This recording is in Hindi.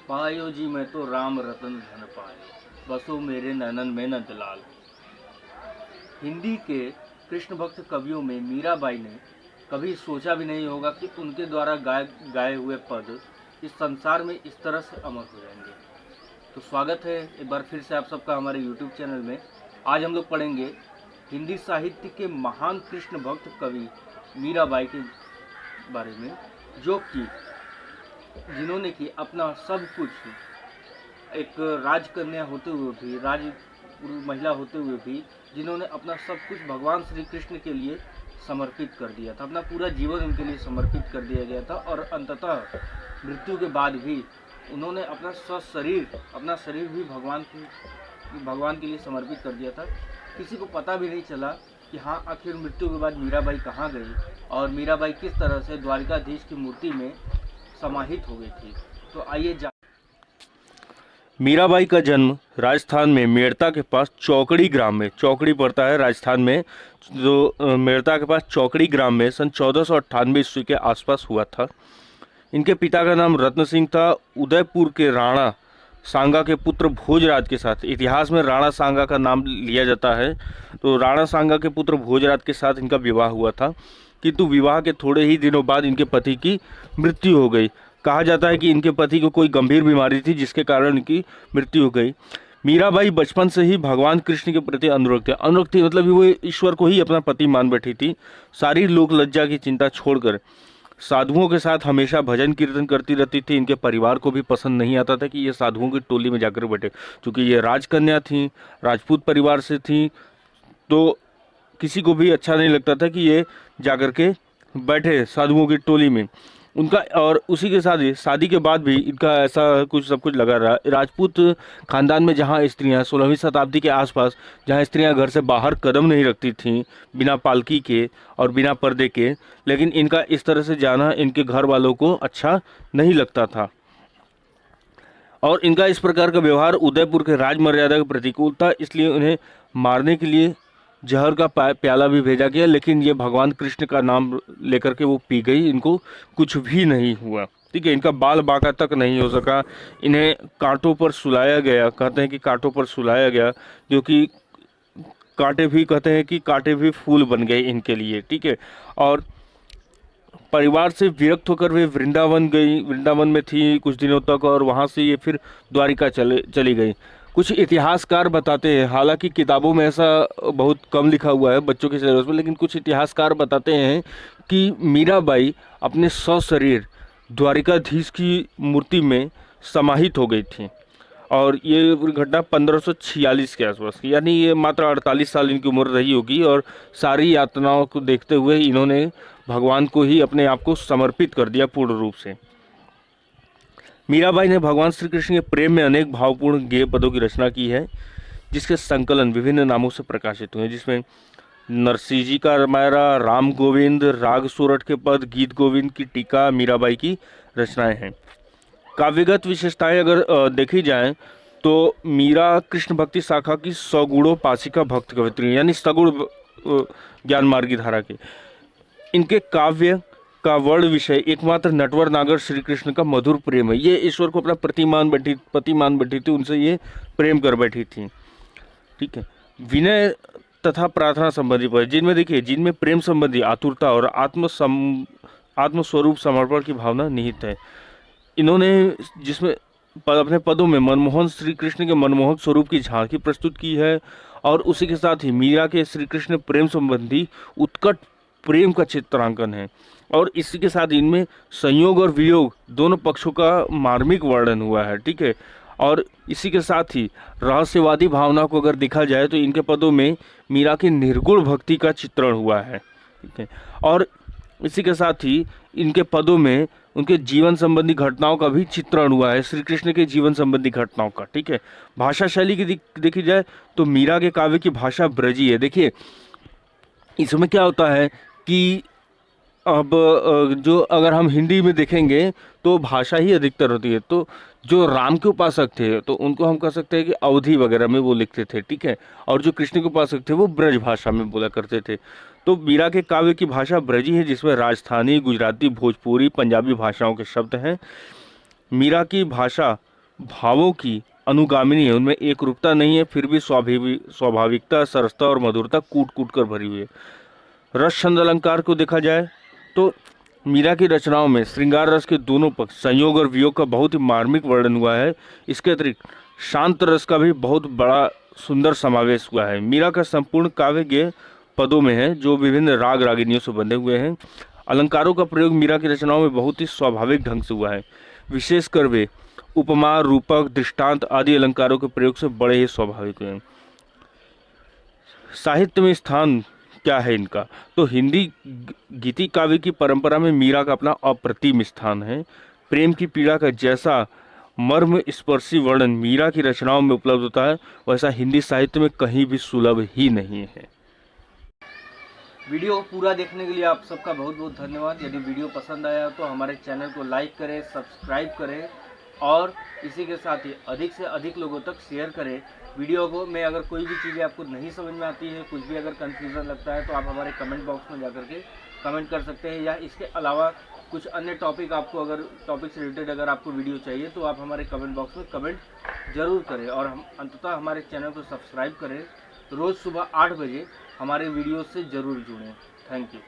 पायो जी मैं तो राम रतन धन पायो, बसो मेरे नैनन में नंदलाल। हिंदी के कृष्ण भक्त कवियों में मीराबाई ने कभी सोचा भी नहीं होगा कि उनके द्वारा गाए हुए पद इस संसार में इस तरह से अमर हो जाएंगे। तो स्वागत है एक बार फिर से आप सबका हमारे YouTube चैनल में। आज हम लोग पढ़ेंगे हिंदी साहित्य के महान कृष्ण भक्त कवि मीराबाई के बारे में, जो कि जिन्होंने कि अपना सब कुछ, एक राजकन्या होते हुए भी, राज महिला होते हुए भी, जिन्होंने अपना सब कुछ भगवान श्री कृष्ण के लिए समर्पित कर दिया था। अपना पूरा जीवन उनके लिए समर्पित कर दिया गया था और अंततः मृत्यु के बाद भी उन्होंने अपना अपना शरीर भी भगवान के लिए समर्पित कर दिया था। किसी को पता भी नहीं चला कि हाँ, आखिर मृत्यु के बाद मीराबाई कहाँ गई और मीराबाई किस तरह से द्वारिकाधीश की मूर्ति में समाहित हो गई थी। तो आइए मीराबाई का जन्म राजस्थान में मेड़ता के पास चौकड़ी ग्राम में, चौकड़ी पड़ता है राजस्थान में, जो मेड़ता के पास चौकड़ी ग्राम में सन 1498 ईस्वी के आसपास हुआ था। इनके पिता का नाम रत्न सिंह था। उदयपुर के राणा सांगा के पुत्र भोजराज के साथ, इतिहास में राणा सांगा का नाम लिया जाता है, तो राणा सांगा के पुत्र भोजराज के साथ इनका विवाह हुआ था, किंतु विवाह के थोड़े ही दिनों बाद इनके पति की मृत्यु हो गई। कहा जाता है कि इनके पति को कोई गंभीर बीमारी थी जिसके कारण इनकी मृत्यु हो गई। मीराबाई बचपन से ही भगवान कृष्ण के प्रति अनुरक्त थी, मतलब वो ईश्वर को ही अपना पति मान बैठी थी। सारी लोक लज्जा की चिंता छोड़कर साधुओं के साथ हमेशा भजन कीर्तन करती रहती थी। इनके परिवार को भी पसंद नहीं आता था कि ये साधुओं की टोली में जाकर बैठे, क्योंकि ये राजकन्या थी, राजपूत परिवार से थी, तो किसी को भी अच्छा नहीं लगता था कि ये जाकर के बैठे साधुओं की टोली में उनका। और उसी के साथ ही शादी के बाद भी इनका ऐसा सब कुछ लगा रहा। राजपूत खानदान में जहाँ स्त्रियाँ 16वीं शताब्दी के आसपास, जहाँ स्त्रियाँ घर से बाहर कदम नहीं रखती थीं बिना पालकी के और बिना पर्दे के, लेकिन इनका इस तरह से जाना इनके घर वालों को अच्छा नहीं लगता था और इनका इस प्रकार का व्यवहार उदयपुर के राजमर्यादा के प्रतिकूल था। इसलिए उन्हें मारने के लिए जहर का प्याला भी भेजा गया, लेकिन ये भगवान कृष्ण का नाम लेकर के वो पी गई, इनको कुछ भी नहीं हुआ। ठीक है, इनका बाल बांका तक नहीं हो सका। इन्हें कांटों पर सुलाया गया, कहते हैं कि कांटों पर सुलाया गया, जो कि कांटे भी, कहते हैं कि कांटे भी फूल बन गए इनके लिए। ठीक है, और परिवार से विरक्त होकर वे वृंदावन गई, वृंदावन में थी कुछ दिनों तक और वहाँ से ये फिर द्वारिका चली गई। कुछ इतिहासकार बताते हैं, हालांकि किताबों में ऐसा बहुत कम लिखा हुआ है बच्चों के सिलेबस में, लेकिन कुछ इतिहासकार बताते हैं कि मीराबाई अपने सशरीर द्वारिकाधीश की मूर्ति में समाहित हो गई थी और ये घटना 1546 के आसपास, यानी ये मात्र 48 साल इनकी उम्र रही होगी और सारी यातनाओं को देखते हुए इन्होंने भगवान को ही अपने आप को समर्पित कर दिया पूर्ण रूप से। मीराबाई ने भगवान श्री कृष्ण के प्रेम में अनेक भावपूर्ण गेय पदों की रचना की है, जिसके संकलन विभिन्न नामों से प्रकाशित हुए हैं, जिसमें नरसिंह जी का रामायणा, राम गोविंद, राग सोरठ के पद, गीत गोविंद की टीका मीराबाई की रचनाएं हैं। काव्यगत विशेषताएं अगर देखी जाएं तो मीरा कृष्ण भक्ति शाखा की सगुणोपासिका भक्त कवित्री, यानी सगुण ज्ञान मार्गी धारा के। इनके काव्य का वर्ण विषय एकमात्र नटवर नागर श्री कृष्ण का मधुर प्रेम है। ये ईश्वर को अपना पति मान बैठी थी, उनसे ये प्रेम कर बैठी थी। ठीक है, विनय तथा प्रार्थना संबंधी पद, जिनमें प्रेम संबंधी आतुरता और आत्मस्वरूप समर्पण की भावना निहित है। इन्होंने जिसमें अपने पदों में मनमोहन श्री कृष्ण के मनमोहक स्वरूप की झांकी प्रस्तुत की है और उसी के साथ ही मीरा के श्री कृष्ण प्रेम संबंधी उत्कट प्रेम का चित्रांकन है और इसी के साथ इनमें संयोग और वियोग दोनों पक्षों का मार्मिक वर्णन हुआ है। ठीक है, और इसी के साथ ही रहस्यवादी भावना को अगर देखा जाए तो इनके पदों में मीरा की निर्गुण भक्ति का चित्रण हुआ है। ठीक है, और इसी के साथ ही इनके पदों में उनके जीवन संबंधी घटनाओं का भी चित्रण हुआ है, श्री कृष्ण के जीवन संबंधी घटनाओं का। ठीक है, भाषा शैली की देखी जाए तो मीरा के काव्य की भाषा ब्रजी है। देखिए, इसमें क्या होता है कि अब जो अगर हम हिंदी में देखेंगे तो भाषा ही अधिकतर होती है, तो जो राम के उपासक थे तो उनको हम कह सकते हैं कि अवधी वगैरह में वो लिखते थे। ठीक है, और जो कृष्ण के उपासक थे वो ब्रज भाषा में बोला करते थे। तो मीरा के काव्य की भाषा ब्रजी है, जिसमें राजस्थानी, गुजराती, भोजपुरी, पंजाबी भाषाओं के शब्द हैं। मीरा की भाषा भावों की अनुगामिनी है, उनमें एक रूपता नहीं है, फिर भी स्वाभाविकता, सरसता और मधुरता कूट कूट कर भरी हुई है। रस छंद अलंकार को देखा जाए तो मीरा की रचनाओं में श्रृंगार रस के दोनों पक्ष, संयोग और वियोग का बहुत ही मार्मिक वर्णन हुआ है। इसके अतिरिक्त शांत रस का भी बहुत बड़ा सुंदर समावेश हुआ है। मीरा का संपूर्ण काव्य गेय पदों में है, जो विभिन्न राग रागिनियों से बंधे हुए हैं। अलंकारों का प्रयोग मीरा की रचनाओं में बहुत ही स्वाभाविक ढंग से हुआ है। विशेषकर वे उपमा, रूपक, दृष्टांत आदि अलंकारों के प्रयोग से बड़े ही स्वाभाविक हुए हैं। साहित्य में स्थान क्या है इनका, तो हिंदी गीति काव्य की परंपरा में मीरा का अपना अप्रतिम स्थान है। प्रेम की पीड़ा का जैसा मर्म स्पर्शी वर्णन मीरा की रचनाओं में उपलब्ध होता है, वैसा हिंदी साहित्य में कहीं भी सुलभ ही नहीं है। वीडियो को पूरा देखने के लिए आप सबका बहुत बहुत धन्यवाद। यदि वीडियो पसंद आया तो हमारे चैनल को लाइक करें, सब्सक्राइब करें और इसी के साथ ही अधिक से अधिक लोगों तक शेयर करें वीडियो को। में अगर कोई भी चीज़ें आपको नहीं समझ में आती है, कुछ भी अगर कन्फ्यूज़न लगता है, तो आप हमारे कमेंट बॉक्स में जाकर के कमेंट कर सकते हैं, या इसके अलावा कुछ अन्य टॉपिक आपको, अगर टॉपिक से रिलेटेड अगर आपको वीडियो चाहिए तो आप हमारे कमेंट बॉक्स में कमेंट जरूर करें। और हम अंततः हमारे चैनल को सब्सक्राइब करें। रोज़ सुबह 8 बजे हमारे वीडियो से ज़रूर जुड़ें। Thank you.